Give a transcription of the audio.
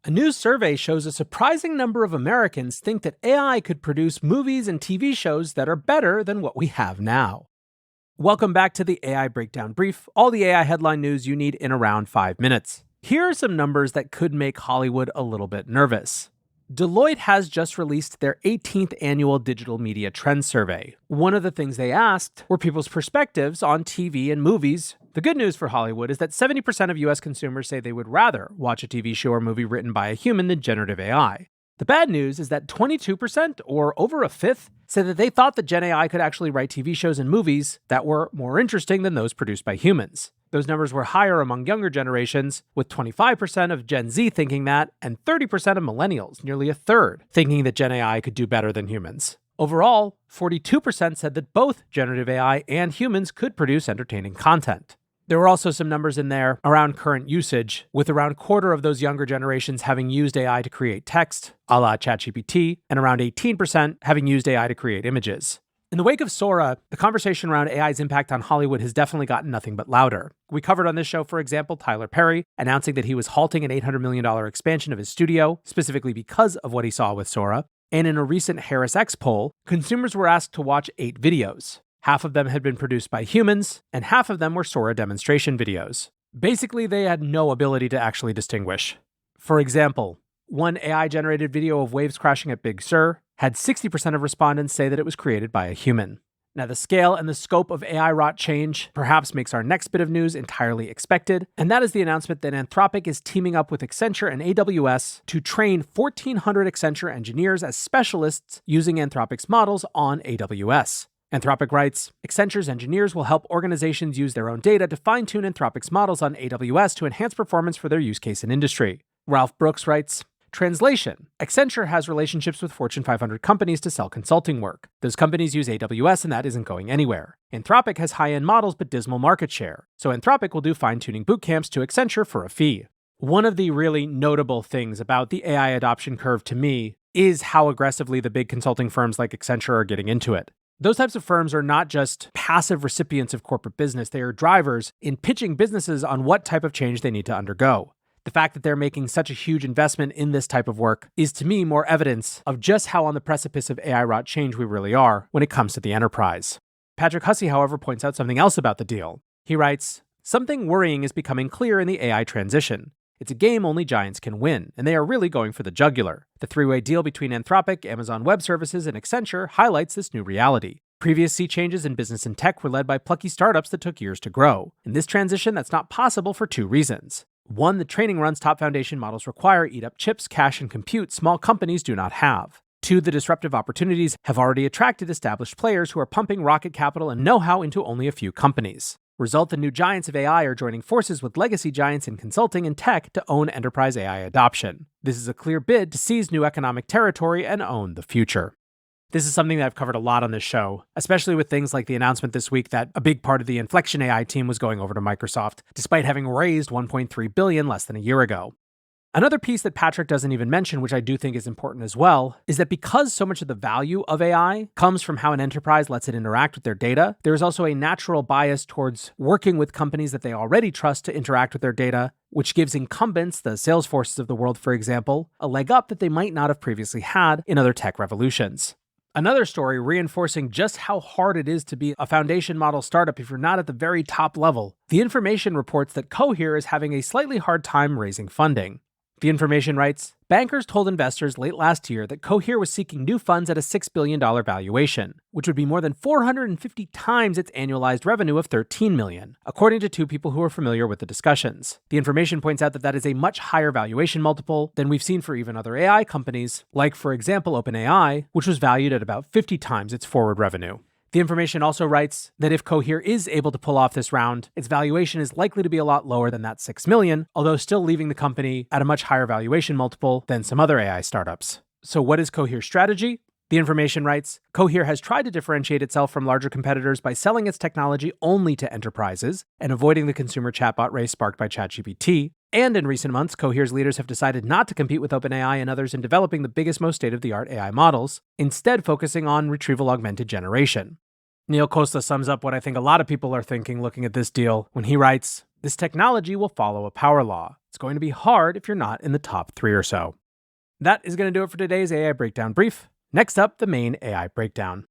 A new survey shows a surprising number of Americans think that AI could produce movies and TV shows that are better than what we have now. Welcome back to the AI Breakdown Brief, all the AI headline news you need in around 5 minutes. Here are some numbers that could make Hollywood a little bit nervous. Deloitte has just released their 18th annual Digital Media Trends Survey. One of the things they asked were people's perspectives on TV and movies. The good news for Hollywood is that 70% of US consumers say they would rather watch a TV show or movie written by a human than generative AI. The bad news is that 22%, or over a fifth, said that they thought that Gen AI could actually write TV shows and movies that were more interesting than those produced by humans. Those numbers were higher among younger generations, with 25% of Gen Z thinking that, and 30% of millennials, nearly a third, thinking that Gen AI could do better than humans. Overall, 42% said that both generative AI and humans could produce entertaining content. There were also some numbers in there around current usage, with around a quarter of those younger generations having used AI to create text, a la ChatGPT, and around 18% having used AI to create images. In the wake of Sora, the conversation around AI's impact on Hollywood has definitely gotten nothing but louder. We covered on this show, for example, Tyler Perry announcing that he was halting an $800 million expansion of his studio, specifically because of what he saw with Sora. And in a recent Harris X poll, consumers were asked to watch 8 videos. Half of them had been produced by humans, and half of them were Sora demonstration videos. Basically, they had no ability to actually distinguish. For example, one AI-generated video of waves crashing at Big Sur had 60% of respondents say that it was created by a human. Now, the scale and the scope of AI-wrought change perhaps makes our next bit of news entirely expected, and that is the announcement that Anthropic is teaming up with Accenture and AWS to train 1,400 Accenture engineers as specialists using Anthropic's models on AWS. Anthropic writes, Accenture's engineers will help organizations use their own data to fine-tune Anthropic's models on AWS to enhance performance for their use case and industry. Ralph Brooks writes, Translation: Accenture has relationships with Fortune 500 companies to sell consulting work. Those companies use AWS and that isn't going anywhere. Anthropic has high-end models but dismal market share, so Anthropic will do fine-tuning boot camps to Accenture for a fee. One of the really notable things about the AI adoption curve to me is how aggressively the big consulting firms like Accenture are getting into it. Those types of firms are not just passive recipients of corporate business, they are drivers in pitching businesses on what type of change they need to undergo. The fact that they're making such a huge investment in this type of work is to me more evidence of just how on the precipice of AI-wrought change we really are when it comes to the enterprise. Patrick Hussey, however, points out something else about the deal. He writes, something worrying is becoming clear in the AI transition. It's a game only giants can win, and they are really going for the jugular. The three-way deal between Anthropic, Amazon Web Services, and Accenture highlights this new reality. Previous sea changes in business and tech were led by plucky startups that took years to grow. In this transition, that's not possible for 2 reasons. 1, the training runs top foundation models require eat up chips, cash, and compute small companies do not have. 2, the disruptive opportunities have already attracted established players who are pumping rocket capital and know-how into only a few companies. Result, the new giants of AI are joining forces with legacy giants in consulting and tech to own enterprise AI adoption. This is a clear bid to seize new economic territory and own the future. This is something that I've covered a lot on this show, especially with things like the announcement this week that a big part of the Inflection AI team was going over to Microsoft, despite having raised $1.3 billion less than a year ago. Another piece that Patrick doesn't even mention, which I do think is important as well, is that because so much of the value of AI comes from how an enterprise lets it interact with their data, there is also a natural bias towards working with companies that they already trust to interact with their data, which gives incumbents, the Salesforces of the world, for example, a leg up that they might not have previously had in other tech revolutions. Another story reinforcing just how hard it is to be a foundation model startup if you're not at the very top level. The Information reports that Cohere is having a slightly hard time raising funding. The Information writes, bankers told investors late last year that Cohere was seeking new funds at a $6 billion valuation, which would be more than 450 times its annualized revenue of $13 million, according to 2 people who are familiar with the discussions. The Information points out that that is a much higher valuation multiple than we've seen for even other AI companies, like, for example, OpenAI, which was valued at about 50 times its forward revenue. The Information also writes that if Cohere is able to pull off this round, its valuation is likely to be a lot lower than that $6 million, although still leaving the company at a much higher valuation multiple than some other AI startups. So what is Cohere's strategy? The Information writes, Cohere has tried to differentiate itself from larger competitors by selling its technology only to enterprises and avoiding the consumer chatbot race sparked by ChatGPT. And in recent months, Cohere's leaders have decided not to compete with OpenAI and others in developing the biggest, most state-of-the-art AI models, instead focusing on retrieval augmented generation. Neil Costa sums up what I think a lot of people are thinking looking at this deal when he writes, This technology will follow a power law. It's going to be hard if you're not in the top 3 or so. That is going to do it for today's AI Breakdown Brief. Next up, the main AI breakdown.